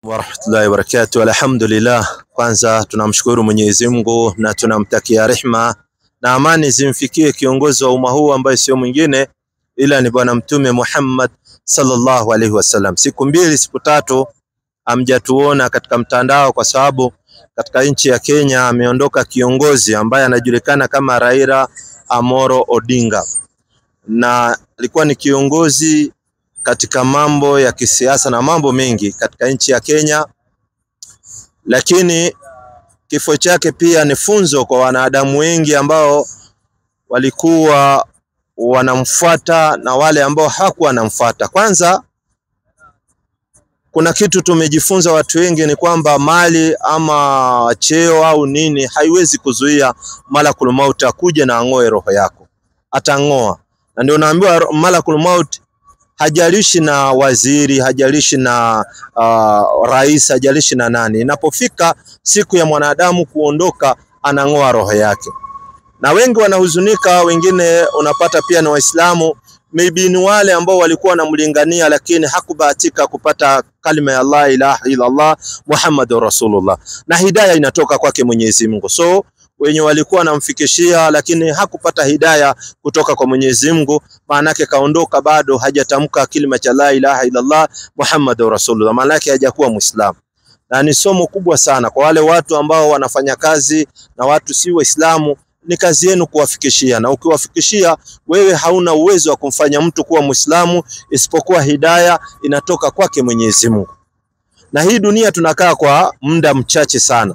wa rahmatullahi wa barakatuh. Alhamdulillah, kwanza tunamshukuru Mwenyezi Mungu na tunamtakia rehma na amani zimfikie kiongozi wa umma huu ambaye sio mwingine ila ni bwana mtume Muhammad sallallahu alaihi wasallam. Siku mbili siku tatu amjatuona katika mtandao kwa sababu katika nchi ya Kenya ameondoka kiongozi ambaye anajulikana kama Raila Amolo Odinga, na alikuwa ni kiongozi katika mambo ya kisiasa na mambo mengi katika nchi ya Kenya, lakini kifo chake pia ni funzo kwa wanadamu wengi ambao walikuwa wanamfuata na wale ambao hakuwa wanamfuata. Kwanza kuna kitu tumejifunza watu wengi ni kwamba mali ama cheo au nini haiwezi kuzuia malakul maut kuja na ang'oe roho yako. Atang'oa. Na ndio naambiwa malakul maut hajalishi na waziri, hajalishi na rais, hajalishi na nani. Inapofika siku ya mwanadamu kuondoka, anang'oa roho yake. Na wengi wanahuzunika, wengine unapata pia na Waislamu, maybe ni wale ambao walikuwa wanamlingania lakini hakubahatika kupata kalima ya la ilaha illa Allah Muhammadur Rasulullah, na hidayah inatoka kwake Mwenyezi Mungu. So wenye walikuwa wanamfikishia lakini hakupata hidayah kutoka kwa Mwenyezi Mungu, maana yake kaondoka bado hajatamka kalima cha la ilaha illa Allah Muhammadur Rasulullah, maana yake hajakuwa Muislamu. Na ni somo kubwa sana kwa wale watu ambao wanafanya kazi na watu si Waislamu. Ni kazi yenu kuwafikishia, na ukiwafikishia wewe hauna uwezo wa kumfanya mtu kuwa Muislamu isipokuwa hidayah inatoka kwake Mwenyezi Mungu. Na hii dunia tunakaa kwa muda mchache sana.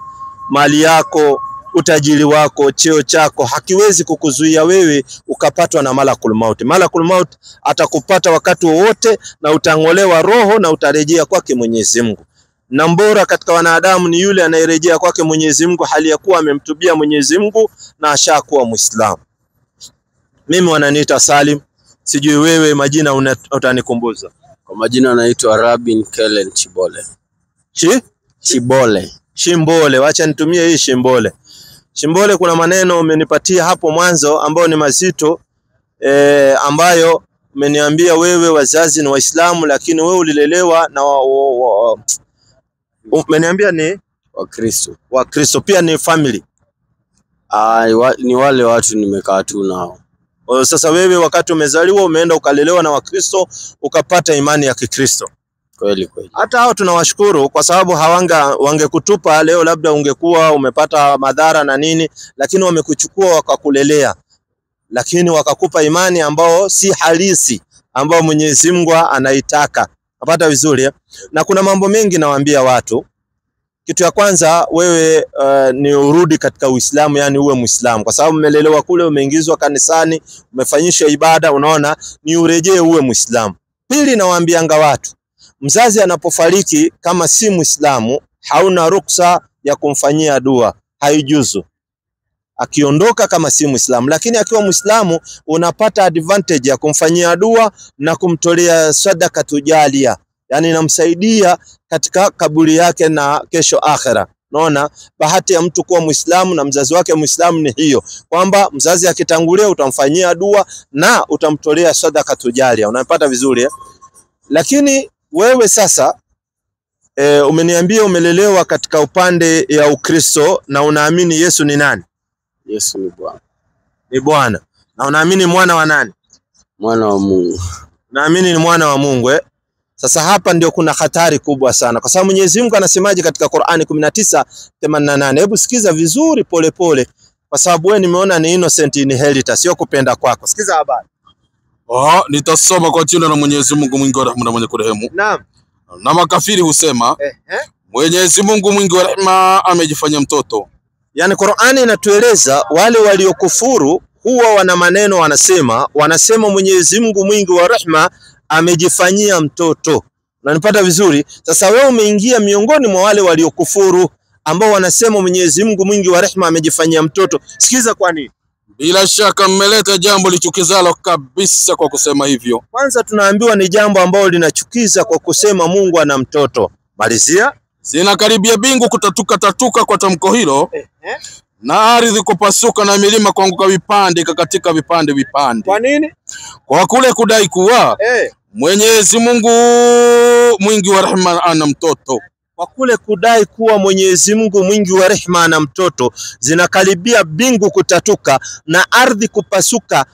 Mali yako, utajiri wako, cheo chako hakiwezi kukuzuia wewe ukapatwa na malakul maut. Malakul maut atakupata wakati wowote na utang'olewa roho na utarejea kwake Mwenyezi Mungu. Na mbora katika wanadamu ni yule anayerejea kwake Mwenyezi Mungu hali ya kuwa amemtubia Mwenyezi Mungu na ashakuwa Muislamu. Mimi wananiita Salim, sijui wewe majina utanikumbuza. Kwa majina anaitwa Rabin Kellen Chibole. Chibole. Shimbole, wacha nitumie hii Shimbole. Shimbole, kuna maneno umenipatia hapo mwanzo ambayo ni mazito ambayo umeniambia wewe wazazi ni Waislamu lakini wewe ulilelewa na umeniambia ni Wakristo. Wakristo pia ni family. Ni wale watu nimekaa tu nao. Sasa wewe wakati umezaliwa umeenda ukalelewa na Wakristo ukapata imani ya Kikristo. Kweli kweli. Hata hao tunawashukuru kwa sababu wangekutupa leo labda ungekuwa umepata madhara na nini, lakini wamekuchukua wakakulelea. Lakini wakakupa imani ambao si halisi, ambao Mwenyezi Mungu anaitaka. Napata vizuri eh? Na kuna mambo mengi nawaambia watu. Kitu ya kwanza wewe ni urudi katika Uislamu, yani uwe Muislamu, kwa sababu umelelewa kule, umeingizwa kanisani, umefanyishwa ibada, unaona ni urejee uwe Muislamu. Pili, nawaambianga watu, mzazi anapofariki kama si Muislamu hauna ruksa ya kumfanyia dua, haijuzu akiondoka kama si Muislamu. Lakini akiwa Muislamu unapata advantage ya kumfanyia dua na kumtolea sadaka tujalia, yani inamsaidia katika kaburi yake na kesho akhera. Naona bahati ya mtu kuwa Muislamu na mzazi wake Muislamu ni hiyo, kwamba mzazi akitangulia utamfanyia dua na utamtolea sadaka tujalia. Unapata vizuri eh? Lakini wewe sasa umeniambia umelelewa katika upande ya Ukristo na unaamini Yesu ni nani? Yesu ni Bwana. Ni Bwana. Na unaamini mwana wa nani? Mwana wa Mungu. Naamini ni mwana wa Mungu eh? Sasa hapa ndio kuna hatari kubwa sana, kwa sababu Mwenyezi Mungu anasemaje katika Qur'ani 19:88? Hebu sikiza vizuri pole pole, kwa sababu wewe nimeona ni innocent inheritor, sio kupenda kwako. Sikiza habari. Nitasoma kwa jina la Mwenyezi Mungu mwingi wa rehema na mwenye kurehemu. Naam. Na makafiri husema Mwenyezi Mungu mwingi wa rehema amejifanya mtoto. Yani Qur'ani inatueleza wale waliokufuru huwa wana maneno wanasema Mwenyezi Mungu mwingi wa rehema amejifanyia mtoto. Unanipata vizuri? Sasa wewe umeingia miongoni mwa wale waliokufuru ambao wanasema Mwenyezi Mungu mwingi wa rehema amejifanyia mtoto. Sikiza kwa nini? Bila shaka mmeleta jambo lichukizalo kabisa kwa kusema hivyo. Kwanza tunaambiwa ni jambo ambalo linachukiza kwa kusema Mungu ana mtoto. Malizia. Zinakaribia bingu kutatuka kwa tamko hilo. Na ardhi kupasuka na milima kuanguka vipande katika vipande. Kwa nini? Kwa kule kudai kuwa Mwenyezi Mungu mwingi wa rehema ana mtoto. kwa kule kudai kuwa Mwenyezi Mungu mwingi wa rehema na mtoto, zinakaribia bingu kutatuka na ardhi kupasuka,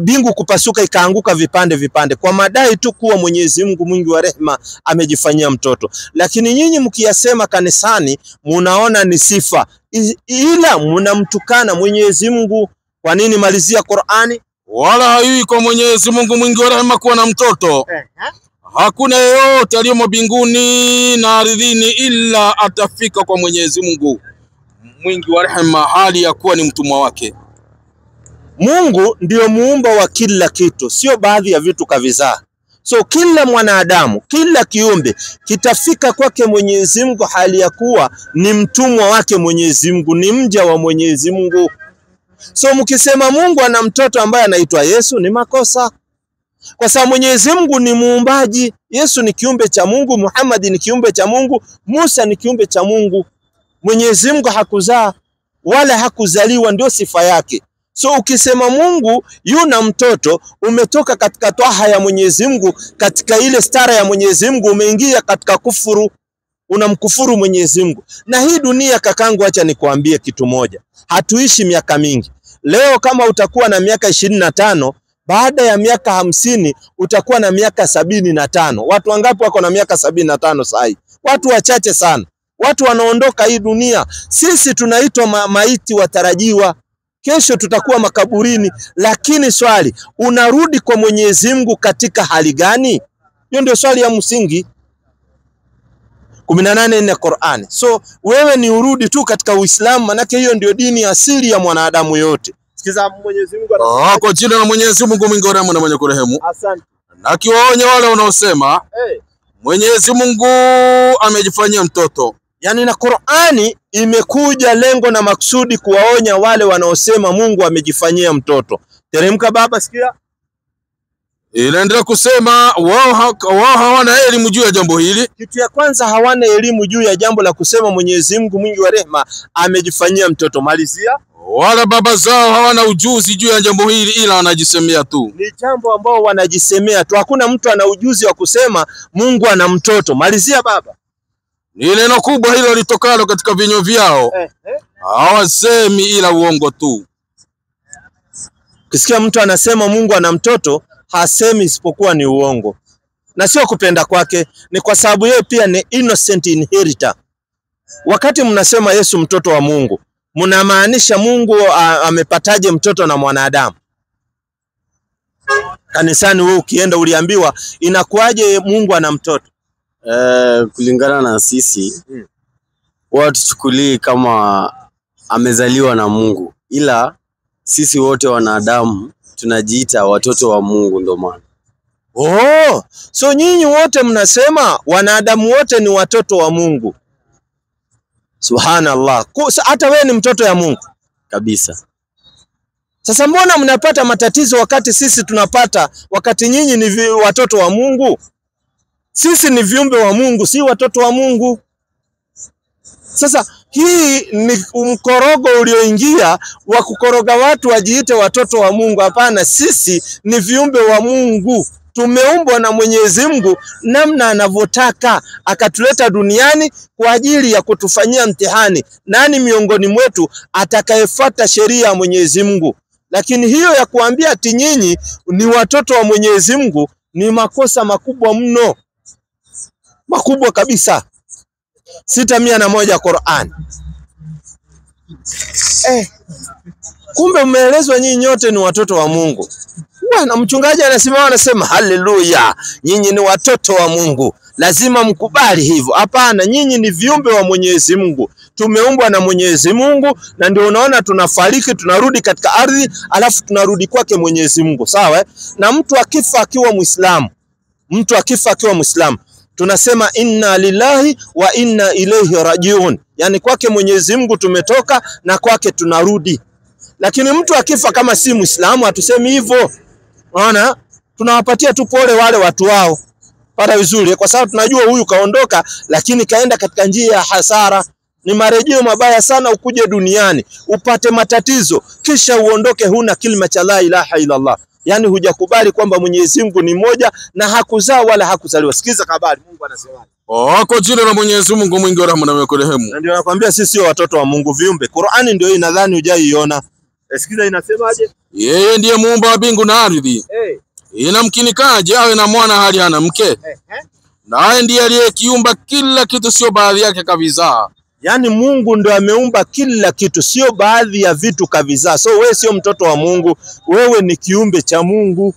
bingu kupasuka ikaanguka vipande vipande, kwa madai tu kuwa Mwenyezi Mungu mwingi wa rehema amejifanyia mtoto. Lakini nyinyi mkiyasema kanisani munaona ni sifa, ila mnamtukana Mwenyezi Mungu. Kwa nini? Malizia Qur'ani. Wala haiwi kwa Mwenyezi Mungu mwingi wa rehema kuwa na mtoto. Hakuna yeyote aliyomo mbinguni na ardhini ila atafika kwa Mwenyezi Mungu mwingi wa rehema hali ya kuwa ni mtumwa wake. Mungu ndio muumba wa kila kitu, sio baadhi ya vitu kavizaa. So kila mwanadamu, kila kiumbe kitafika kwake Mwenyezi Mungu hali ya kuwa ni mtumwa wake Mwenyezi Mungu, ni mja wa Mwenyezi Mungu. So mkisema Mungu ana mtoto ambaye anaitwa Yesu ni makosa. Kwa sababu Mwenyezi Mungu ni muumbaji. Yesu ni kiumbe cha Mungu, Muhammad ni kiumbe cha Mungu, Musa ni kiumbe cha Mungu. Mwenyezi Mungu hakuzaa wala hakuzaliwa, ndio sifa yake. So ukisema Mungu yuna mtoto, umetoka katika twaha ya Mwenyezi Mungu, katika ile stara ya Mwenyezi Mungu, umeingia katika kufuru, unamkufuru Mwenyezi Mungu. Na hii dunia kakangu, acha nikuambie kitu moja, hatuishi miaka mingi. Leo kama utakuwa na miaka 25, baada ya miaka 50 utakuwa na miaka 75. Watu wangapi wako na miaka 75 sasa hivi? Watu wachache sana. Watu wanaondoka hii dunia. Sisi tunaitwa maiti watarajiwa. Kesho tutakuwa makaburini. Lakini swali, unarudi kwa Mwenyezi Mungu katika hali gani? Hiyo ndio swali ya msingi. 18 ya Qur'ani. So wewe ni urudi tu katika Uislamu, manake hiyo ndio dini asili ya mwanadamu yote. Sikiza Mwenyezi Mungu kwa jina la Mwenyezi Mungu mwingi wa rehema na mwenye kurehemu. Asante. Na kiwaonya wale wanaosema Mwenyezi Mungu amejifanyia mtoto. Yani na Qur'ani imekuja lengo na maksudi kuwaonya wale wanaosema Mungu amejifanyia mtoto. Teremka baba, sikia. Inaendelea kusema wao hawana elimu juu ya jambo hili. Kitu ya kwanza, hawana elimu juu ya jambo la kusema Mwenyezi Mungu mwingi wa rehema amejifanyia mtoto. Malizia. Wala baba zao hawana ujuzi juu ya jambo hili ila wanajisemea tu. Ni jambo ambao wanajisemea tu. Hakuna mtu ana ujuzi wa kusema Mungu ana mtoto. Malizia baba. Ni neno kubwa hilo litokalo katika vinywa vyao. Hawasemi ila uongo tu. Kisikia mtu anasema Mungu ana mtoto, hasemi isipokuwa ni uongo. Na sio kupenda kwake, ni kwa sababu yeye pia ni innocent inheritor. Wakati mnasema Yesu mtoto wa Mungu, mnamaanisha Mungu amepataje mtoto na mwanadamu? Kanisani wewe ukienda uliambiwa inakuaje Mungu ana mtoto? Kulingana na sisi watu chukulii kama amezaliwa na Mungu, ila sisi wote wanadamu tunajiita watoto wa Mungu, ndo maana. So nyinyi wote mnasema wanadamu wote ni watoto wa Mungu. Subhanallah. Hata wewe ni mtoto ya Mungu kabisa. Sasa mbona mnapata matatizo wakati sisi tunapata, wakati nyinyi ni watoto wa Mungu? Sisi ni viumbe wa Mungu, si watoto wa Mungu. Sasa hii ni mkorogo ulioingia wa kukoroga watu wajiite watoto wa Mungu. Hapana, sisi ni viumbe wa Mungu. Tumeumbwa na Mwenyezi Mungu namna anavyotaka, akatuleta duniani kwa ajili ya kutufanyia mtihani. Nani miongoni mwetu atakayefuata sheria ya Mwenyezi Mungu? Lakini hiyo ya kuambia ati nyinyi ni watoto wa Mwenyezi Mungu ni makosa makubwa mno. Makubwa kabisa. 601 Qur'an. Kumbe umeelezwa nyinyi nyote ni watoto wa Mungu. Na mchungaji anasema haleluya, nyinyi ni watoto wa Mungu, lazima mkubali hivyo. Hapana, nyinyi ni viumbe wa Mwenyezi Mungu. Tumeumbwa na Mwenyezi Mungu, na ndio unaona tunafariki, tunarudi katika ardhi, alafu tunarudi kwake Mwenyezi Mungu. Sawa? Na mtu akifa akiwa Muislamu, tunasema inna lillahi wa inna ilaihi rajiun. Yani kwake Mwenyezi Mungu tumetoka na kwake tunarudi. Lakini mtu akifa kama si Muislamu hatusemi hivyo. Unaona? Tunawapatia tu pole wale watu wao. Para vizuri, kwa sababu tunajua huyu kaondoka lakini kaenda katika njia ya hasara. Ni marejeo mabaya sana ukuje duniani upate matatizo kisha uondoke huna kilima cha la ilaha illa Allah Yani hujakubali kwamba Mwenyezi Mungu ni mmoja na hakuzaa wala hakuzaliwa. Sikiza habari Mungu anasema. Kwa jina la Mwenyezi Mungu mwingi wa rehema na kurehemu. Na ndio nakwambia sisi sio watoto wa Mungu viumbe. Qur'ani ndio hii, nadhani hujaiona. Sikiza inasemaje? Yeye ndiye muumba wa mbingu na ardhi. Inamkinikaje awe na mwana hali hana mke? Naye ndiye aliyekiumba kila kitu, sio baadhi yake kavizaa. Yani Mungu ndio ameumba kila kitu, sio baadhi ya vitu kavizaa. So wewe sio mtoto wa Mungu, wewe ni kiumbe cha Mungu.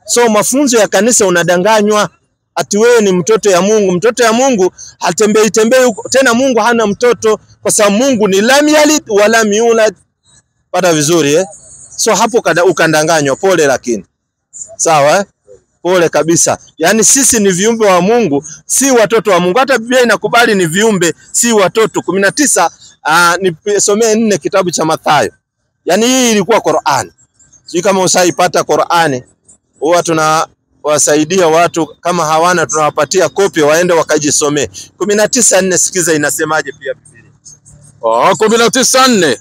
So mafunzo ya kanisa unadanganywa ati wewe ni mtoto ya Mungu. Mtoto ya Mungu hatembei huko. Tena Mungu hana mtoto kwa sababu Mungu ni lam yalid wala yulad. Pata vizuri So hapo ukandanganywa, pole lakini. Sawa Pole kabisa. Yani sisi ni viumbe wa Mungu, si watoto wa Mungu. Hata Biblia inakubali ni viumbe, si watoto. 19 nisomee 4 kitabu cha Mathayo. Yani hii ilikuwa Qur'an. Sio kama usaipata Qur'ani. Huwa tunawasaidia watu kama hawana, tunawapatia kopi waende wakajisomee. 19:4 sikiza inasemaje pia Biblia. 19:4.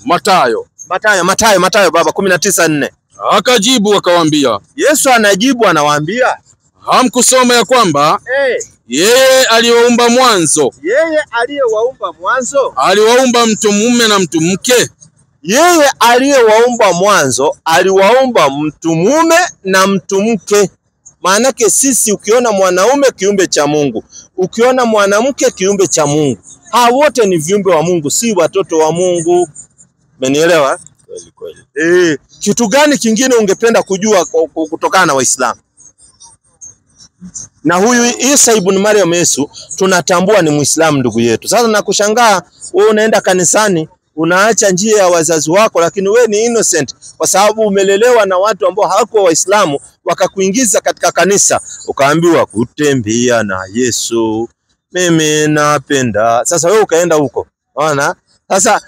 Mathayo baba 19:4. Akajibu akawaambia. Yesu anajibu anawaambia, hamkusoma ya kwamba yeye aliwaumba mwanzo? Yeye aliyewaumba mwanzo aliwaumba mtu mume na mtu mke. Yeye aliyewaumba mwanzo aliwaumba mtu mume na mtu mke. Maanake sisi, ukiona mwanaume kiumbe cha Mungu, ukiona mwanamke kiumbe cha Mungu, hawa wote ni viumbe wa Mungu, si watoto wa Mungu. Umenielewa? Kweli. Kitu gani kingine ungependa kujua kutokana na Waislamu? Na huyu Isa ibn Maryam Yesu tunatambua ni Muislamu ndugu yetu. Sasa nakushangaa wewe unaenda kanisani, unaacha njia ya wazazi wako, lakini wewe ni innocent kwa sababu umelelewa na watu ambao hawakuwa Waislamu, wakakuingiza katika kanisa, ukaambiwa kutembea na Yesu, mimi napenda. Sasa wewe ukaenda huko. Unaona? Sasa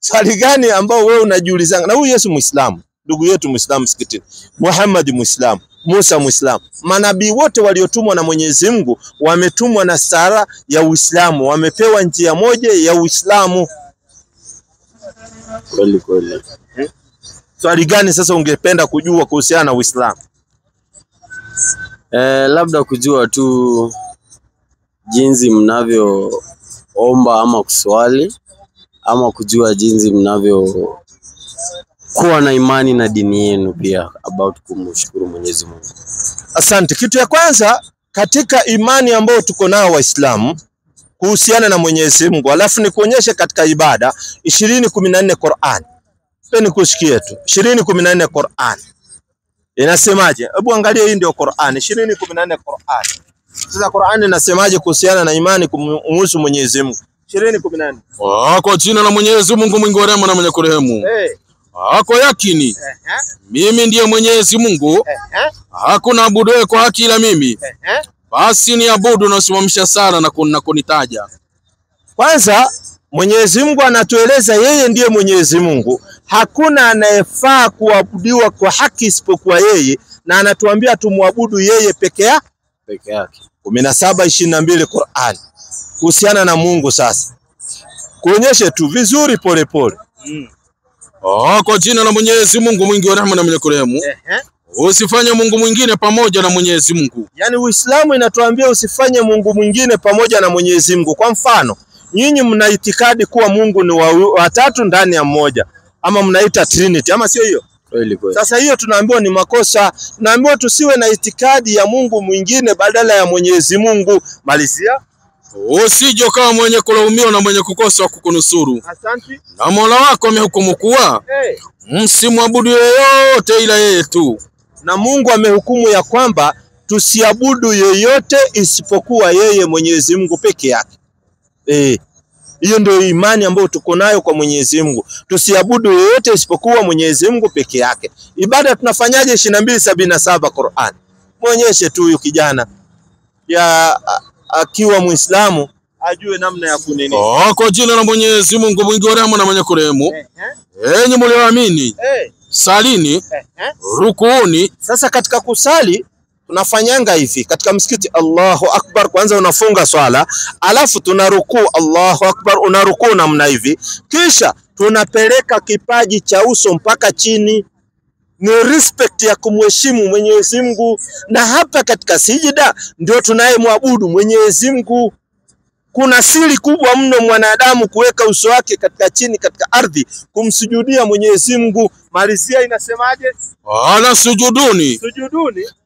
swali gani ambao wewe unajiulizanga? Na huyu Yesu Muislamu, ndugu yetu Muislamu msikitini. Muhammad Muislamu, Musa Muislamu. Manabii wote waliotumwa na Mwenyezi Mungu wametumwa na sara ya Uislamu, wamepewa njia moja ya Uislamu. Kweli. Swali gani sasa ungependa kujua kuhusiana na Uislamu? Labda kujua tu jinsi mnavyoomba ama kuswali, ama kujua jinsi mnavyo kuwa na imani na dini yenu pia, about kumshukuru Mwenyezi Mungu. Asante. Kitu ya kwanza katika imani ambayo tuko nao Waislamu kuhusiana na Mwenyezi Mungu, alafu nikuonyeshe katika ibada 20:14 Qur'an. Peni kusikia tu 20:14 Qur'an inasemaje? Hebu angalia, hii ndio Qur'an 20:14 Qur'an. Sasa Qur'an inasemaje kuhusiana na imani kumhusu Mwenyezi Mungu? 20:14. Kwa jina la Mwenyezi Mungu mwingi wa rehema na mwenye kurehemu. Kwa yakini mimi ndiye Mwenyezi Mungu, hakuna abuduye kwa haki ila mimi, basi ni abudu na usimamisha sala na kunitaja. Kwanza Mwenyezi Mungu anatueleza yeye ndiye Mwenyezi Mungu, hakuna anayefaa kuabudiwa kwa haki isipokuwa yeye, na anatuambia tumwabudu yeye peke yake. 17:22 Qur'an kuhusiana na Mungu. Sasa kuonyeshe tu vizuri pole. Kwa jina la Mwenyezi Mungu mwingi wa rehema na mwenye kurehemu. Usifanye Mungu mwingine pamoja na Mwenyezi Mungu. Yani Uislamu inatuambia usifanye Mungu mwingine pamoja na Mwenyezi Mungu. Kwa mfano, nyinyi mna itikadi kuwa Mungu ni watatu ndani ya mmoja, ama mnaita Trinity, ama sio hiyo? Kweli. Sasa hiyo tunaambiwa ni makosa. Tunaambiwa tusiwe na itikadi ya Mungu mwingine badala ya Mwenyezi Mungu. Malizia. Usije kama mwenye kulaumiwa na mwenye kukosa kukunusuru. Asante. Na Mola wako amehukumu kuwa msimwabudu yeyote ila yeye tu. Na Mungu amehukumu ya kwamba tusiabudu yeyote isipokuwa yeye Mwenyezi Mungu peke yake. Hiyo ndio imani ambayo tuko nayo kwa Mwenyezi Mungu. Tusiabudu yeyote isipokuwa Mwenyezi Mungu peke yake. Ibada tunafanyaje? 22:77 Qur'an. Muonyeshe tu huyu kijana ya akiwa Muislamu ajue namna ya kunini. Kwa jina la Mwenyezi Mungu mwingi wa rehema na mwenye kurehemu. Enyi mlioamini, salini, rukuuni. Sasa katika kusali tunafanyanga hivi katika msikiti: Allahu Akbar, kwanza unafunga swala, alafu tunarukuu, Allahu Akbar, unarukuu namna hivi, kisha tunapeleka kipaji cha uso mpaka chini. ni respect ya kumheshimu Mwenyezi Mungu, na hapa katika sijida ndio tunayemwabudu Mwenyezi Mungu. Kuna siri kubwa mno mwanadamu kuweka uso wake katika chini katika ardhi kumsujudia Mwenyezi Mungu. Malizia inasemaje? Ala sujuduni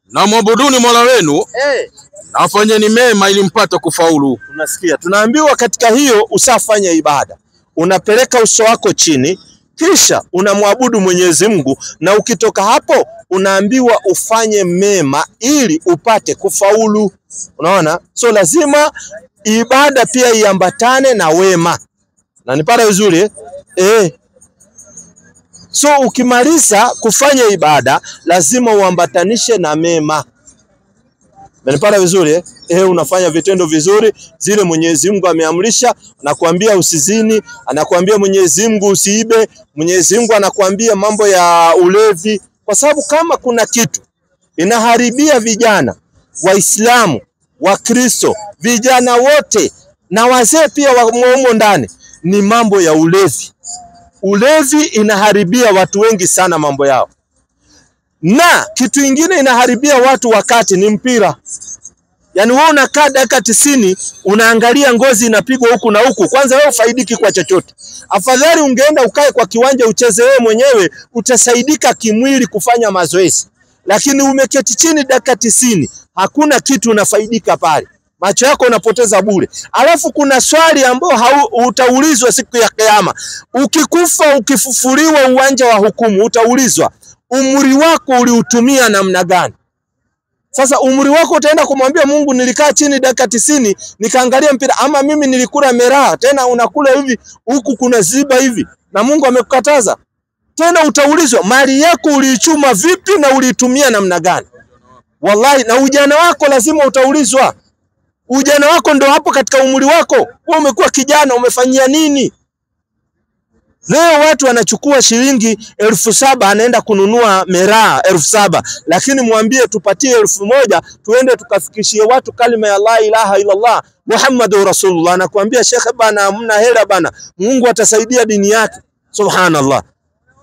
na mwabuduni Mola wenu na fanyeni mema ili mpate kufaulu. Unasikia, tunaambiwa katika hiyo usafanya ibada, unapeleka uso wako chini kisha unamwabudu Mwenyezi Mungu, na ukitoka hapo unaambiwa ufanye mema ili upate kufaulu. Unaona? So lazima ibada pia iambatane na wema. Na nipata vizuri So ukimaliza kufanya ibada lazima uambatanishe na mema. Menipata vizuri unafanya vitendo vizuri zile Mwenyezi Mungu ameamrisha. Anakuambia usizini, anakuambia Mwenyezi Mungu usiibe, Mwenyezi Mungu anakuambia mambo ya ulevi, kwa sababu kama kuna kitu inaharibia vijana Waislamu, Wakristo, vijana wote na wazee pia wamo ndani, ni mambo ya ulevi. Ulevi inaharibia watu wengi sana mambo yao. Na kitu kingine inaharibia watu wakati ni mpira. Yani wewe unakaa dakika 90 unaangalia ngozi inapigwa huku na huku, kwanza wewe ufaidiki kwa chochote. Afadhali ungeenda ukae kwa kiwanja ucheze wewe mwenyewe, utasaidika kimwili kufanya mazoezi. Lakini umeketi chini dakika 90, hakuna kitu unafaidika pale. Macho yako unapoteza bure. Alafu kuna swali ambao utaulizwa siku ya kiyama. Ukikufa ukifufuliwa uwanja wa hukumu utaulizwa umri wako uliutumia namna gani? Sasa umri wako utaenda kumwambia Mungu nilikaa chini dakika 90 nikaangalia mpira, ama mimi nilikula meraha, tena unakula hivi huku kuna ziba hivi na Mungu amekukataza. Tena utaulizwa mali yako uliichuma vipi na uliitumia namna gani? Wallahi, na ujana wako lazima utaulizwa. Ujana wako ndo hapo katika umri wako. Wewe umekuwa kijana umefanyia nini? Leo watu wanachukua shilingi 7,000 anaenda kununua meraha 7,000, lakini mwambie tupatie 1,000 tuende tukafikishie watu kalima ya la ilaha illa Allah Muhammadur Rasulullah. Anakuambia shekhe bana, hamna hela bana, Mungu atasaidia dini yake. Subhanallah.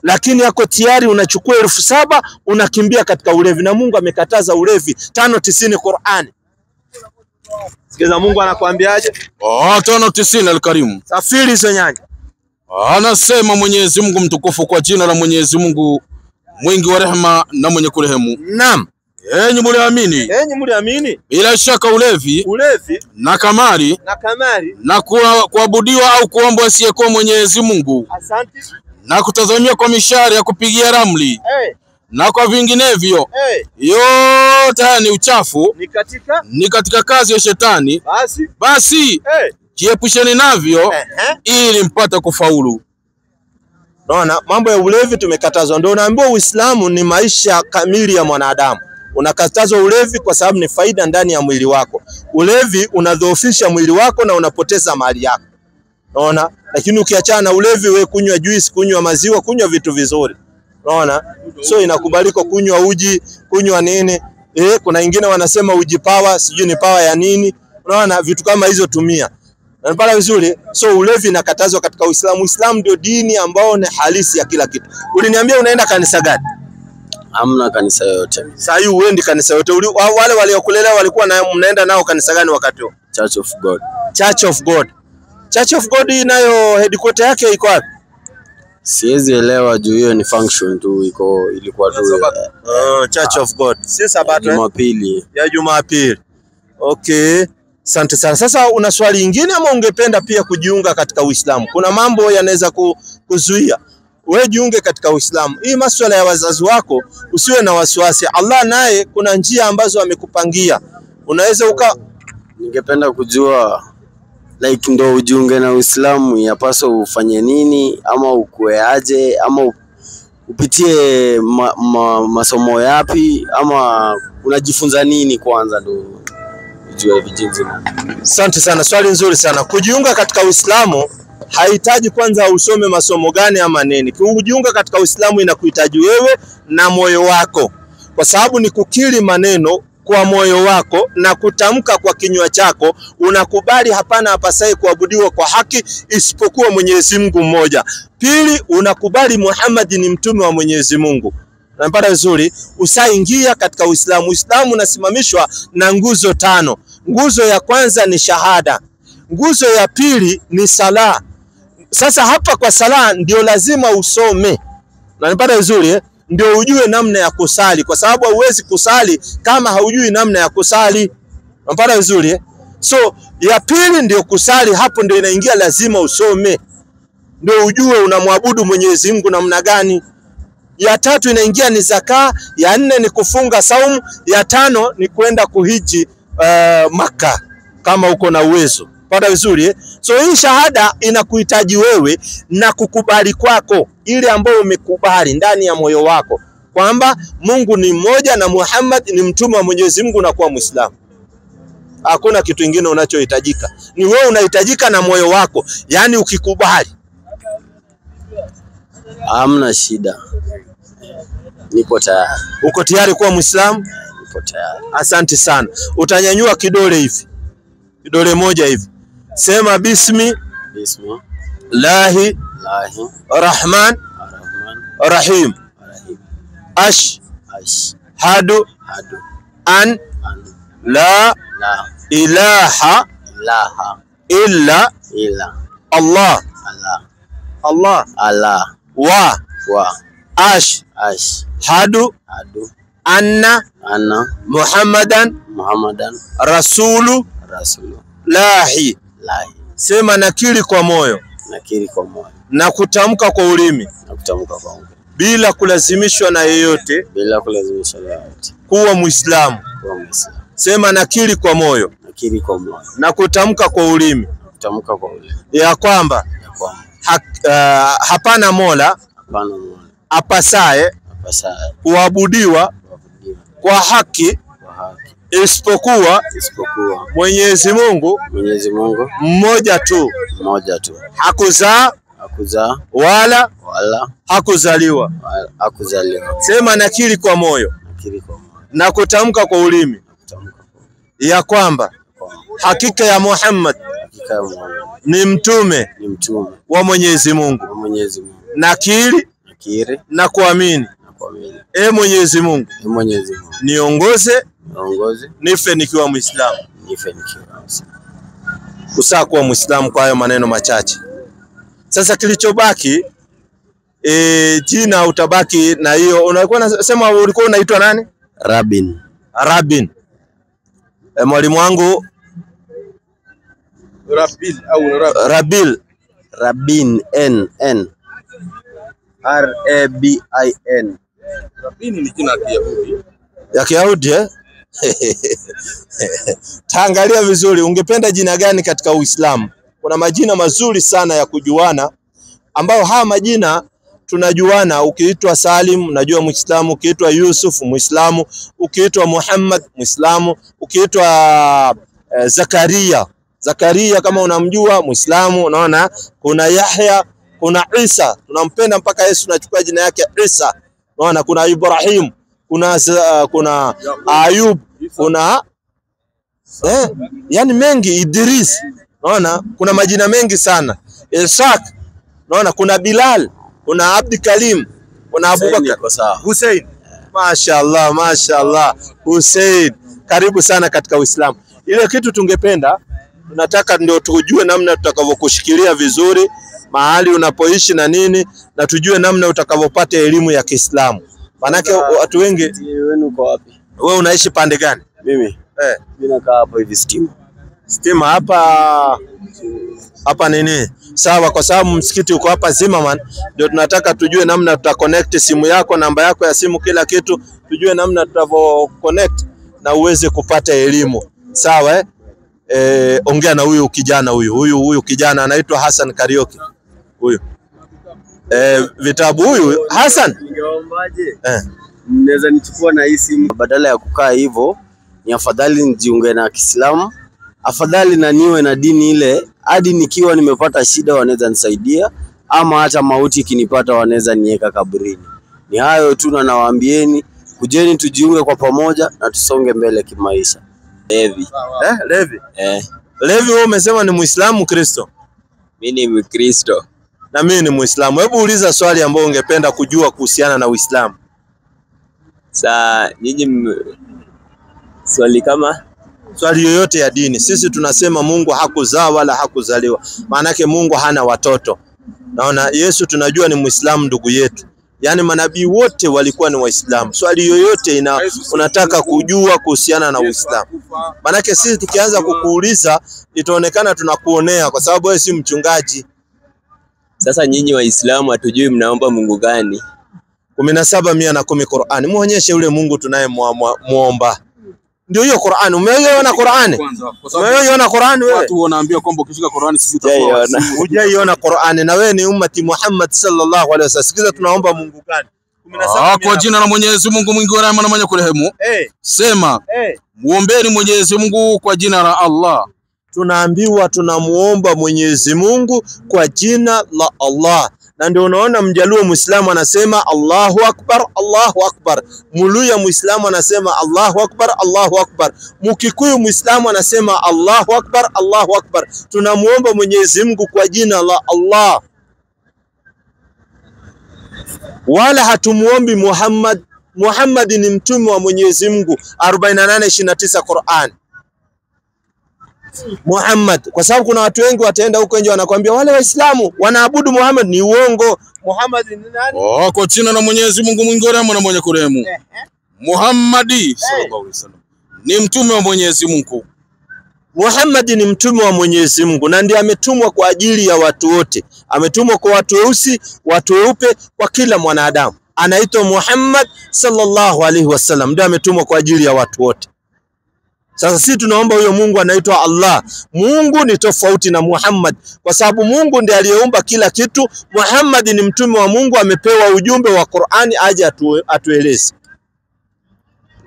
Lakini yako tayari unachukua 7,000 unakimbia katika ulevi, na Mungu amekataza ulevi 5:90 Qur'ani. Sikiza Mungu anakuambiaje? 5:90 Al-Karim. Safiri hizo nyanya. Anasema Mwenyezi Mungu mtukufu, kwa jina la Mwenyezi Mungu mwingi wa rehema na mwenye kurehemu. Naam. Enyi mliamini, bila shaka ulevi na kamari na kuabudiwa au kuomba asiyekuwa Mwenyezi Mungu, asante, na kutazamia kwa mishari ya kupigia ramli na kwa vinginevyo yote ni uchafu, ni katika kazi ya shetani. Basi jiepusheni navyo ili mpate kufaulu. Naona mambo ya ulevi tumekatazwa. Ndio unaambiwa Uislamu ni maisha kamili ya mwanadamu. Unakatazwa ulevi kwa sababu ni faida ndani ya mwili wako. Ulevi unadhoofisha mwili wako na unapoteza mali yako. Unaona? Lakini ukiachana na ulevi, wewe kunywa juice, kunywa maziwa, kunywa vitu vizuri. Unaona? So inakubalika kunywa uji, kunywa nini? Kuna wengine wanasema uji power, sijui ni power ya nini. Unaona? Vitu kama hizo tumia. Unapata vizuri? So ulevi inakatazwa katika Uislamu. Uislamu ndio dini ambao ni halisi ya kila kitu. Uliniambia unaenda kanisa gani? Hamna kanisa yote. Sasa hiyo uendi kanisa yote. Wale waliokulelea walikuwa mnaenda nao kanisa gani wakati huo? Church of God. Church of God. Church of God inayo headquarter yake iko wapi? Siwezi elewa juu hiyo ni function tu, ilikuwa tu Church of God. Si Sabato. Jumapili. Ya Jumapili. Okay. Asante sana. Sasa una swali lingine ama ungependa pia kujiunga katika Uislamu? Kuna mambo yanaweza kuzuia wewe jiunge katika Uislamu. Hii masuala ya wazazi wako usiwe na wasiwasi. Allah naye kuna njia ambazo amekupangia. Unaweza ningependa kujua like ndo ujiunge na Uislamu yapaswa ufanye nini, ama ukueaje, ama upitie masomo yapi, ama unajifunza nini kwanza ndo ujue vijinzi. Asante sana, swali nzuri sana. Kujiunga katika Uislamu haihitaji kwanza usome masomo gani ama nini. Kujiunga katika Uislamu inakuhitaji wewe na moyo wako, kwa sababu ni kukiri maneno kwa moyo wako na kutamka kwa kinywa chako unakubali hapana apasaye kuabudiwa kwa haki isipokuwa Mwenyezi Mungu mmoja. Pili, unakubali Muhammad ni mtume wa Mwenyezi Mungu. Unapata vizuri? Usaingia katika Uislamu. Uislamu unasimamishwa na nguzo 5. Nguzo ya kwanza ni shahada. Nguzo ya pili ni sala. Sasa hapa kwa sala ndio lazima usome. Unanipata vizuri? Ndio ujue namna ya kusali, kwa sababu huwezi kusali kama haujui namna ya kusali. Unapata vizuri? So ya pili ndio kusali, hapo ndio inaingia lazima usome. Ndio ujue unamwabudu Mwenyezi Mungu namna gani. Ya tatu inaingia ni zaka, ya 4 ni kufunga saumu, ya 5 ni kwenda kuhiji Maka kama uko na uwezo. Pata vizuri? So hii shahada inakuhitaji wewe na kukubali kwako, ile ambayo umekubali ndani ya moyo wako kwamba Mungu ni mmoja na Muhammad ni mtume wa Mwenyezi Mungu na kuwa Muislamu. Hakuna kitu kingine unachohitajika. Ni wewe unahitajika na moyo wako. Yani ukikubali. Hamna shida. Nipo tayari. Uko tayari kuwa Muislamu? Nipo tayari. Asante sana. Utanyanyua kidole hivi. Kidole moja hivi. Sema bismi. Bismi. Lahi. Lahi. Rahman. Rahim. Hadu. An. La. Ilaha. Illa. Allah. Wa. Hadu. Anna. Muhammadan. Rasulu. Lahi. Sema nakiri kwa moyo. Na kutamka kwa ulimi. Bila kulazimishwa na yeyote. Kuwa Muislamu. Sema nakiri kwa moyo. Na kutamka kwa ulimi. Ya kwamba hapana mola apasaye kuabudiwa kwa haki isipokuwa Mwenyezi Mungu mmoja tu. Hakuzaa wala hakuzaliwa. Sema nakiri kwa moyo na kutamka kwa ulimi ya kwamba hakika ya Muhammad ni mtume wa Mwenyezi Mungu. Nakiri na kuamini. Mwenyezi Mungu niongoze nife nikiwa Muislamu. Kuwa Muislamu kwa hayo maneno machache. Sasa kilichobaki jina utabaki na hiyo. Unakuwa unasema ulikuwa unaitwa nani? Rabin. Mwalimu wangu Rabil. Rabin. N. R-A-B-I-N. Rabini ni jina ya Kiyahudi Taangalia vizuri, ungependa jina gani katika Uislamu? Kuna majina mazuri sana ya kujuana ambao haya majina tunajuana. Ukiitwa Salim unajua Muislamu, ukiitwa Yusuf Muislamu, ukiitwa Muhammad Muislamu, ukiitwa Zakaria kama unamjua Muislamu. Unaona kuna Yahya, kuna Isa, tunampenda mpaka Yesu tunachukua jina yake Isa. Unaona kuna Ibrahim, kuna Ayub, kuna yani mengi, Idris. Unaona kuna majina mengi sana. Ishaq. Unaona kuna Bilal, kuna Abdi Kalim, kuna Abubakar, Hussein. Mashaallah Hussein. Karibu sana katika Uislamu. Ile kitu tungependa, tunataka ndio tujue namna tutakavyokushikilia vizuri mahali unapoishi na nini, na tujue namna utakavyopata elimu ya Kiislamu. Manake watu wengi. Wewe uko wapi? Wewe unaishi pande gani? Mimi nakaa hapo hivi Stima hapa nini? Sawa, kwa sababu msikiti uko hapa Zimmerman, ndio tunataka tujue namna tutaconnect simu yako, namba yako ya simu, kila kitu tujue namna tutavyo connect na uweze kupata elimu. Sawa ongea na huyu kijana, huyu kijana anaitwa Hassan Karioki. Huyu vitabu huyu Hassan, ningeombaje mnaweza nichukua na hii simu, badala ya kukaa hivyo ni afadhali nijiunge na Kiislamu, afadhali na niwe na dini ile, hadi nikiwa nimepata shida wanaweza nisaidia, ama hata mauti ikinipata wanaweza niweka kaburini. Ni hayo tu, na nawaambieni kujeni tujiunge kwa pamoja na tusonge mbele kimaisha. Levi. Levi, wewe umesema ni Muislamu Kristo? Mimi ni Mkristo. Na mimi ni Muislamu. Hebu uliza swali ambalo ungependa kujua kuhusiana na Uislamu. Nyinyi swali kama swali yoyote ya dini, sisi tunasema Mungu hakuzaa wala hakuzaliwa. Maana yake Mungu hana watoto. Naona Yesu tunajua ni Muislamu ndugu yetu. Yaani manabii wote walikuwa ni Waislamu. Swali yoyote unataka kujua kuhusiana na Uislamu. Maana yake sisi tukianza kukuuliza itaonekana tunakuonea kwa sababu wewe si mchungaji. Sasa nyinyi Waislamu hatujui mnaomba Mungu gani? 17:110 Qur'an. Muonyeshe yule Mungu tunayemuomba. Ndio hiyo Qur'an. Umeiona Qur'an? Umeiona Qur'an wewe? Watu wanaambia kwamba ukishika Qur'an sisi tutakuwa. Hujaiona Qur'an na wewe ni ummati Muhammad sallallahu alaihi wasallam. Sikiza tunaomba Mungu gani? 17 kwa jina la Mwenyezi Mungu mwingi wa rehema na mwenye kurehemu. Sema muombeni Mwenyezi Mungu kwa jina la Allah. Tunaambiwa tunamuomba Mwenyezi Mungu kwa jina la Allah. Na ndio unaona Mjaluo Muislamu anasema Allahu Akbar, Allahu Akbar. Muluya Muislamu anasema Allahu Akbar, Allahu Akbar. Mukikuyu Muislamu anasema Allahu Akbar, Allahu Akbar. Tunamuomba Mwenyezi Mungu kwa jina la Allah. Wala hatumuombi Muhammad. Muhammad ni mtume wa Mwenyezi Mungu. 48:29 Qur'an. Muhammad, kwa sababu kuna watu wengi wataenda huko nje wanakuambia wale Waislamu wanaabudu Muhammad. Ni uongo. Muhammad ni nani? Kwa jina la Mwenyezi Mungu mwingi wa rehema na mwenye kurehemu. Muhammadi sallallahu alaihi wasallam ni mtume wa Mwenyezi Mungu. Muhammad ni mtume wa Mwenyezi Mungu na ndiye ametumwa kwa ajili ya watu wote. Ametumwa kwa watu weusi, watu weupe, kwa kila mwanadamu. Anaitwa Muhammad sallallahu alaihi wasallam, ndiye ametumwa kwa ajili ya watu wote. Sasa sisi tunaomba huyo Mungu anaitwa Allah. Mungu ni tofauti na Muhammad kwa sababu Mungu ndiye aliyeumba kila kitu. Muhammad ni mtume wa Mungu, amepewa ujumbe wa Qur'ani aje atueleze.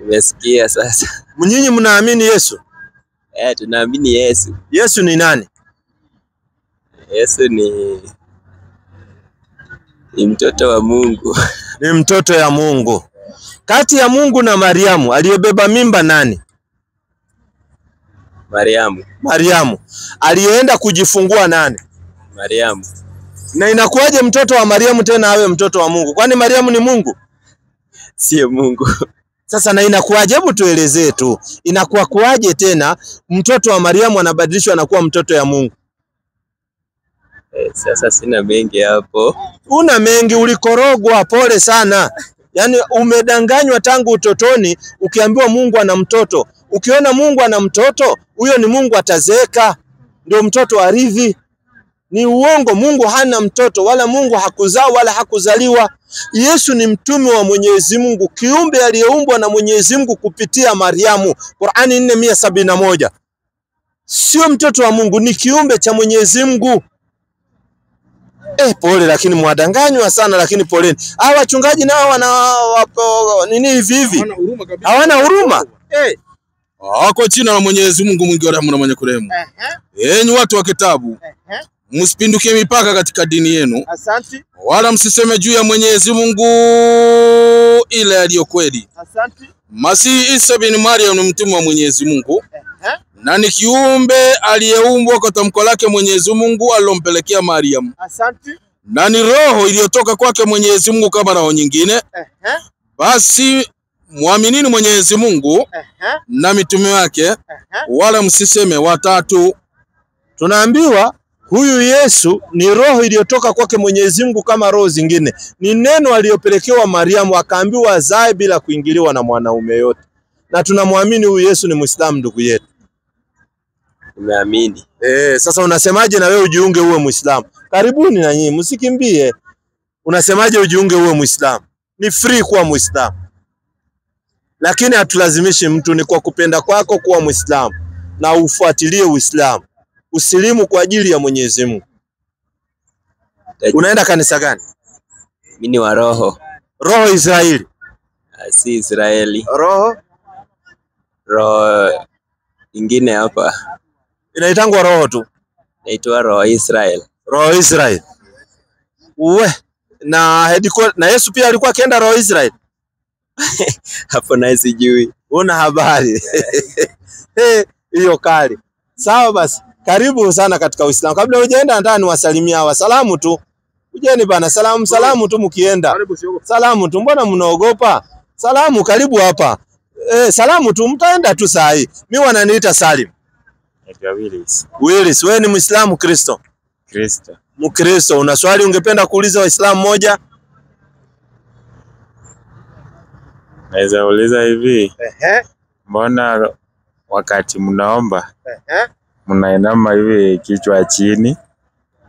Nimesikia sasa. Nyinyi mnaamini Yesu? Tunaamini Yesu. Yesu ni nani? Yesu ni mtoto wa Mungu. Ni mtoto ya Mungu. Kati ya Mungu na Mariamu aliyebeba mimba nani? Mariamu. Mariamu. Aliyeenda kujifungua nani? Mariamu. Na inakuwaje mtoto wa Mariamu tena awe mtoto wa Mungu? Kwani Mariamu ni Mungu? Sio Mungu. Sasa na inakuwaje? Hebu tuelezee tu. Inakuwa kuaje tena mtoto wa Mariamu anabadilishwa na kuwa mtoto ya Mungu? Sasa sina mengi hapo. Una mengi, ulikorogwa, pole sana. Yaani umedanganywa tangu utotoni ukiambiwa Mungu ana mtoto. Ukiona Mungu ana mtoto, huyo ni Mungu atazeeka. Ndio mtoto aridhi. Ni uongo. Mungu hana mtoto wala Mungu hakuzaa wala hakuzaliwa. Yesu ni mtume wa Mwenyezi Mungu, kiumbe aliyeumbwa na Mwenyezi Mungu kupitia Mariamu. Qur'ani 4:171. Sio mtoto wa Mungu, ni kiumbe cha Mwenyezi Mungu. Pole lakini mwadanganywa sana, lakini poleni. Hawa wachungaji nao wana nini hivi? Hawana huruma. Kwa jina la Mwenyezi Mungu mwingi wa rehema na mwenye kurehemu. Enyi watu wa kitabu, msipindukie mipaka katika dini yenu. Asante. Wala msiseme juu ya Mwenyezi Mungu ile yaliyo kweli. Asante. Masihi Isa bin Maryam ni mtume wa Mwenyezi Mungu. Na ni kiumbe aliyeumbwa kwa tamko lake Mwenyezi Mungu alilompelekea Mariam. Asante. Na ni roho iliyotoka kwake Mwenyezi Mungu kama roho nyingine. Basi muaminini Mwenyezi Mungu na mitume wake, wala msiseme watatu. Tunaambiwa huyu Yesu ni roho iliyotoka kwake Mwenyezi Mungu kama roho zingine. Ni neno aliyopelekewa Mariamu, akaambiwa azae bila kuingiliwa na mwanaume yote. Na tunamwamini huyu Yesu ni Muislamu ndugu yetu. Tumeamini. Sasa unasemaje na wewe ujiunge uwe Muislamu? Karibuni na nyinyi, msikimbie. Unasemaje ujiunge uwe Muislamu? Ni free kuwa Muislamu. Lakini hatulazimishi mtu, ni kwa kupenda kwako kuwa Muislamu na ufuatilie Uislamu. Usilimu kwa ajili ya Mwenyezi Mungu. Unaenda kanisa gani? Mimi ni wa roho. Roho Israeli. Si Israeli. Roho ingine hapa. Inaitangwa roho tu. Inaitwa roho Israel. Roho Israel. Na Yesu pia alikuwa akienda roho Israel. Hapo na sijui. Una habari. Hiyo kali. Sawa basi. Karibu sana katika Uislamu. Kabla hujaenda nataka niwasalimia wasalamu tu. Ujeni bana, salamu tu mkienda. Salamu tu, mbona mnaogopa? Salamu, karibu hapa. Salamu tu, mtaenda tu saa hii. Mimi wananiita Salim. Naitwa Willis. Willis, wewe ni Muislamu Kristo? Kristo. Mkristo. Una swali ungependa kuuliza Waislamu moja? Naweza uliza hivi. Mbona wakati mnaomba mnainama hivi kichwa chini?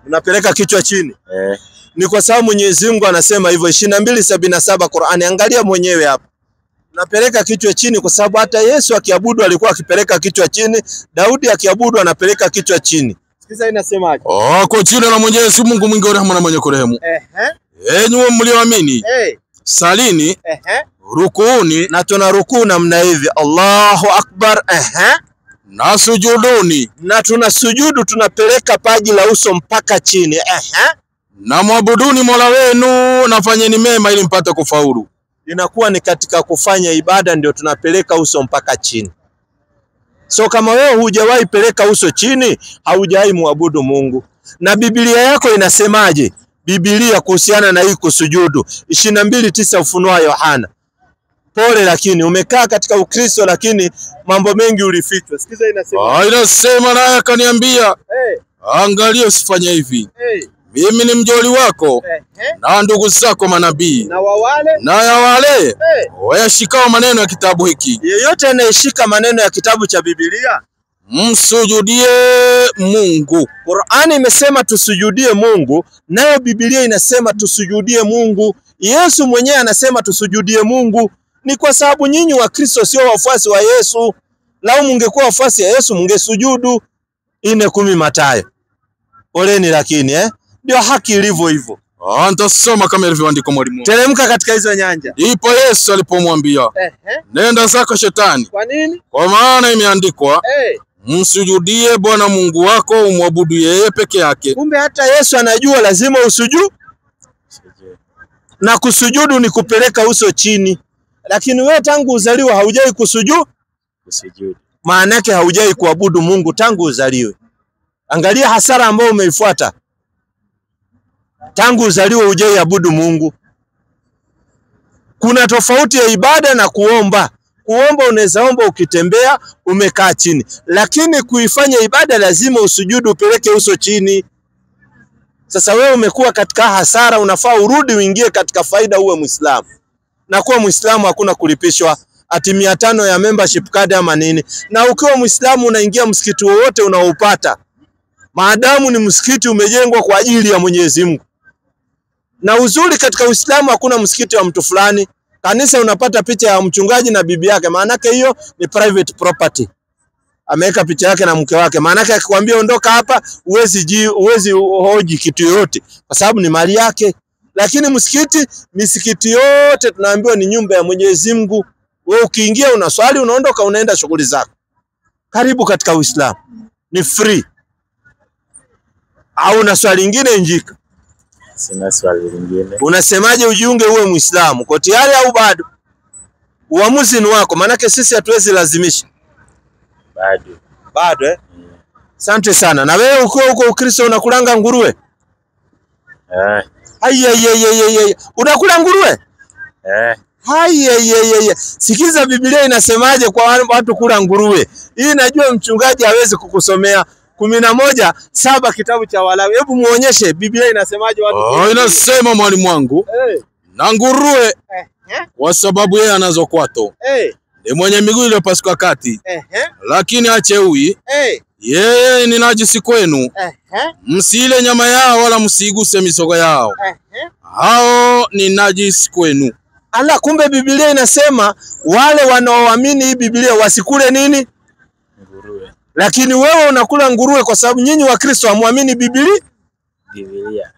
Unapeleka kichwa chini? Ni kwa sababu Mwenyezi Mungu anasema hivyo 22:77 Qur'ani. Angalia mwenyewe hapa. Unapeleka kichwa chini kwa sababu hata Yesu akiabudu alikuwa akipeleka kichwa chini, Daudi akiabudu anapeleka kichwa chini. Sikiza inasemaje? Kwa jina la Mwenyezi Mungu mwingi wa rehema na mwenye kurehemu. Enyi mlioamini, salini, rukuuni, na tuna rukuu namna hivi. Allahu Akbar. Na sujuduni, na tuna sujudu, tunapeleka paji la uso mpaka chini. Na mwabuduni Mola wenu, na fanyeni mema ili mpate kufaulu. Inakuwa ni katika kufanya ibada ndio tunapeleka uso mpaka chini. So kama wewe hujawahi peleka uso chini, haujawahi muabudu Mungu. Na Biblia yako inasemaje? Biblia kuhusiana na hii kusujudu 22:9 Ufunuo wa Yohana. Pole, lakini umekaa katika Ukristo lakini mambo mengi ulifichwa. Sikiza inasema. Inasema naye akaniambia, angalia usifanye hivi. Mimi ni mjoli wako na ndugu zako manabii na ya wale wayashikao maneno ya kitabu hiki. Yeyote anayeshika maneno ya kitabu cha Biblia, msujudie Mungu. Qur'ani imesema tusujudie Mungu, nayo Biblia inasema tusujudie Mungu. Yesu mwenyewe anasema tusujudie Mungu. Ni kwa sababu nyinyi wa Kristo sio wafuasi wa Yesu. Lau mungekuwa wafuasi wa Yesu mungesujudu. 4:10 Mathayo. Poleni lakini ndio haki ilivyo hivyo. Nitasoma kama ilivyoandikwa mwalimu. Teremka katika hizo nyanja. Ipo Yesu alipomwambia, nenda zako shetani. Kwa nini? Kwa maana imeandikwa, msujudie Bwana Mungu wako, umwabudu yeye peke yake. Kumbe hata Yesu anajua lazima usujudu. Na kusujudu ni kupeleka uso chini. Lakini wewe tangu uzaliwa haujai kusujudu. Maana yake haujai kuabudu Mungu tangu uzaliwe. Angalia hasara ambayo umeifuata. Tangu uzaliwe hujai abudu Mungu. Kuna tofauti ya ibada na kuomba. Kuomba unaweza omba ukitembea umekaa chini. Lakini kuifanya ibada lazima usujudu, upeleke uso chini. Sasa wewe umekuwa katika hasara, unafaa urudi uingie katika faida, uwe Muislamu. Na kuwa Muislamu hakuna kulipishwa ati 500 ya membership card ama nini. Na ukiwa Muislamu unaingia msikiti wowote unaopata, maadamu ni msikiti umejengwa kwa ajili ya Mwenyezi Mungu. Na uzuri katika Uislamu hakuna msikiti wa mtu fulani. Kanisa unapata picha ya mchungaji na bibi yake, maana yake hiyo ni private property. Ameweka picha yake na mke wake, maana yake akikwambia ondoka hapa uwezi hoji kitu yote kwa sababu ni mali yake. Lakini misikiti yote tunaambiwa ni nyumba ya Mwenyezi Mungu. Wewe ukiingia unaswali, unaondoka, unaenda shughuli zako. Karibu katika Uislamu. Ni free. Au una swali lingine Njika? Sina swali lingine. Unasemaje ujiunge uwe Muislamu? Uko tayari au bado? Uamuzi ni wako, maana sisi hatuwezi lazimisha. Bado Asante sana. Na wewe uko Ukristo unakulanga nguruwe? Unakula nguruwe? Sikiza Biblia inasemaje kwa watu kula nguruwe. Hii najua mchungaji hawezi kukusomea. 11:7 kitabu cha Walawi. Hebu muonyeshe Biblia inasemaje watu. Inasema mwalimu wangu, na nguruwe kwa sababu yeye anazo kwato. Ni mwenye miguu iliyopasuka kati. Lakini hacheui. Yeye ni najisi kwenu. Msile nyama yao wala msiguse misogo yao. Hao ni najisi kwenu. Ala, kumbe Biblia inasema wale wanaoamini hii Biblia wasikule nini? Nguruwe. Lakini wewe unakula nguruwe kwa sababu nyinyi wa Kristo hamuamini Biblia.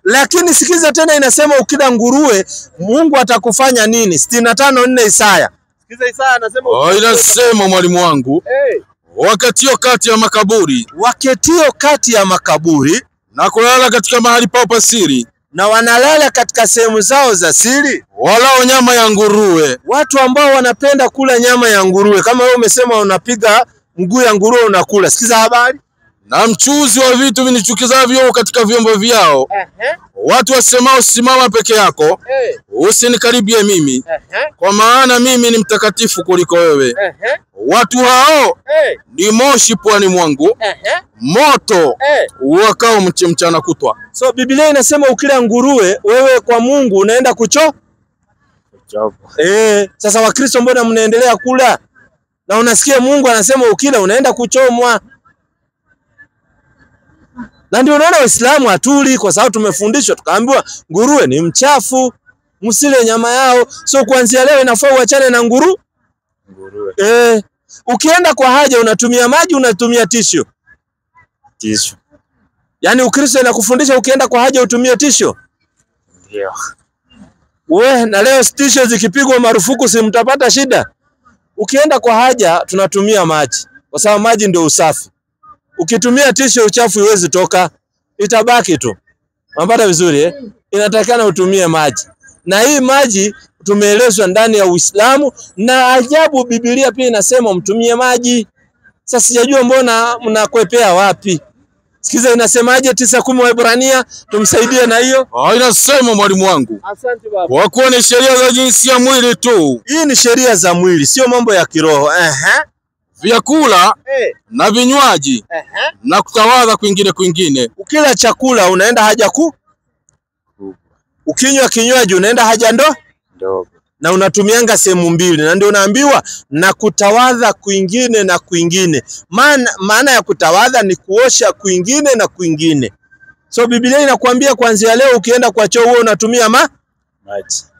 Lakini sikiza tena inasema ukila nguruwe Mungu atakufanya nini? 65:4 Isaya. Sikiza Isaya anasema inasema mwalimu wangu, wakatio kati ya makaburi. Waketio kati ya makaburi na kulala katika mahali pao pa siri. Na wanalala katika sehemu zao za siri. Walao nyama ya nguruwe. Watu ambao wanapenda kula nyama ya nguruwe. Kama wewe umesema unapiga mguu ya nguruwe unakula. Sikiza habari. na mchuzi wa vitu vinichukizavyo katika vyombo vyao. Watu wasemao simama peke yako, usinikaribie mimi, kwa maana mimi ni mtakatifu kuliko wewe. Watu hao ni moshi puani mwangu, moto wakao mchana kutwa. So Biblia inasema ukila nguruwe wewe kwa Mungu unaenda kuchoka. Sasa Wakristo mbona mnaendelea kula? Na unasikia Mungu anasema ukila unaenda kuchomwa. Na ndio unaona Waislamu hatuli kwa sababu tumefundishwa tukaambiwa nguruwe ni mchafu, msile nyama yao. So kuanzia leo inafaa uachane na nguruwe. Ukienda kwa haja unatumia maji, unatumia tishu. Yaani Ukristo inakufundisha ukienda kwa haja utumie tishu. Ndio. Na leo tishu zikipigwa marufuku si mtapata shida. Ukienda kwa haja tunatumia maji kwa sababu maji ndio usafi. Ukitumia tishu uchafu iwezi toka, itabaki tu. Unapata vizuri Inatakana utumie maji. Na hii maji tumeelezwa ndani ya Uislamu, na ajabu Biblia pia inasema mtumie maji. Sasa sijajua mbona mnakwepea wapi. Sikiza inasemaje 9:10 Waebrania, tumsaidie na hiyo. Inasema mwalimu wangu. Asante baba. Kwa kuwa ni sheria za jinsi ya mwili tu. Hii ni sheria za mwili, sio mambo ya kiroho. Vyakula na vinywaji na kutawadha kwingine. Ukila chakula unaenda haja kuu. Ukinywa kinywaji unaenda haja ndogo. Na unatumianga sehemu mbili, na ndio unaambiwa na kutawadha kwingine na kwingine. Maana ya kutawadha ni kuosha kwingine na kwingine. So Biblia inakuambia kuanzia leo ukienda kwa choo wewe unatumia maji.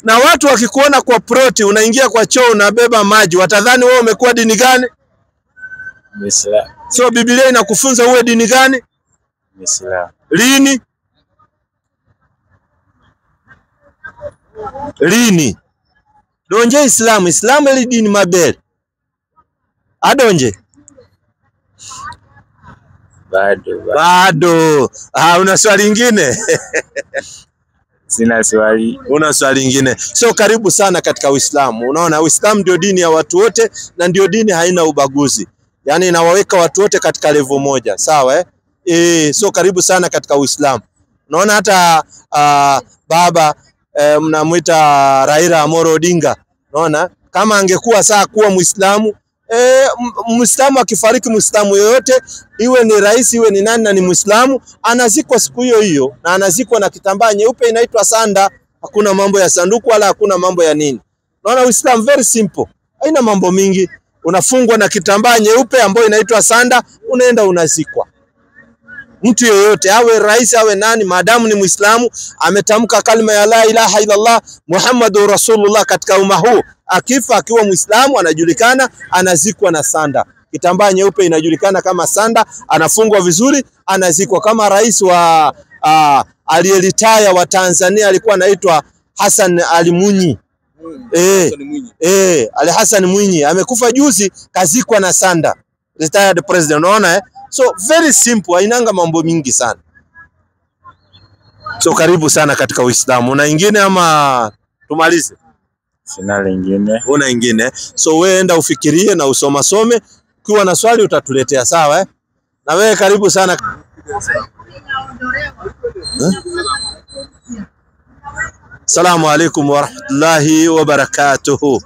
Na watu wakikuona kwa proti unaingia kwa choo unabeba maji, watadhani wewe umekuwa dini gani? Muislamu. So Biblia inakufunza uwe dini gani? Muislamu. Lini? Donje Islamu ili dini mabel. Adonje? Bado. Una swali lingine? Sina swali. Una swali lingine. So karibu sana katika Uislamu. Unaona Uislamu ndio dini ya watu wote na ndio dini haina ubaguzi. Yaani inawaweka watu wote katika level moja. Sawa so karibu sana katika Uislamu. Unaona hata baba mnamuita Raila Amolo Odinga. Unaona kama angekuwa saa kuwa Muislamu, Muislamu akifariki Muislamu yoyote, iwe ni rais iwe ni nani na ni Muislamu, anazikwa siku hiyo na anazikwa na kitambaa nyeupe inaitwa sanda. Hakuna mambo ya sanduku wala hakuna mambo ya nini. Unaona Uislamu very simple. Haina mambo mingi. Unafungwa na kitambaa nyeupe ambayo inaitwa sanda, unaenda unazikwa. Mtu yeyote awe rais awe nani, maadamu ni Muislamu ametamka kalima ya la ilaha illallah Muhammadur Rasulullah katika umma huu, akifa akiwa Muislamu anajulikana, anazikwa na sanda. Kitambaa nyeupe inajulikana kama sanda, anafungwa vizuri, anazikwa. Kama rais wa aliyelitaya wa Tanzania alikuwa anaitwa Hassan Ali Mwinyi. Ali Hassan Mwinyi amekufa juzi, kazikwa na sanda. Retired president, unaona So very simple, hainanga mambo mingi sana. So karibu sana katika Uislamu. Una ingine ama tumalize? Sina lingine. Una ingine. So wewe enda ufikirie na usome. Ukiwa na swali utatuletea, sawa Na wewe karibu sana. Assalamu alaikum wa rahmatullahi wa barakatuhu.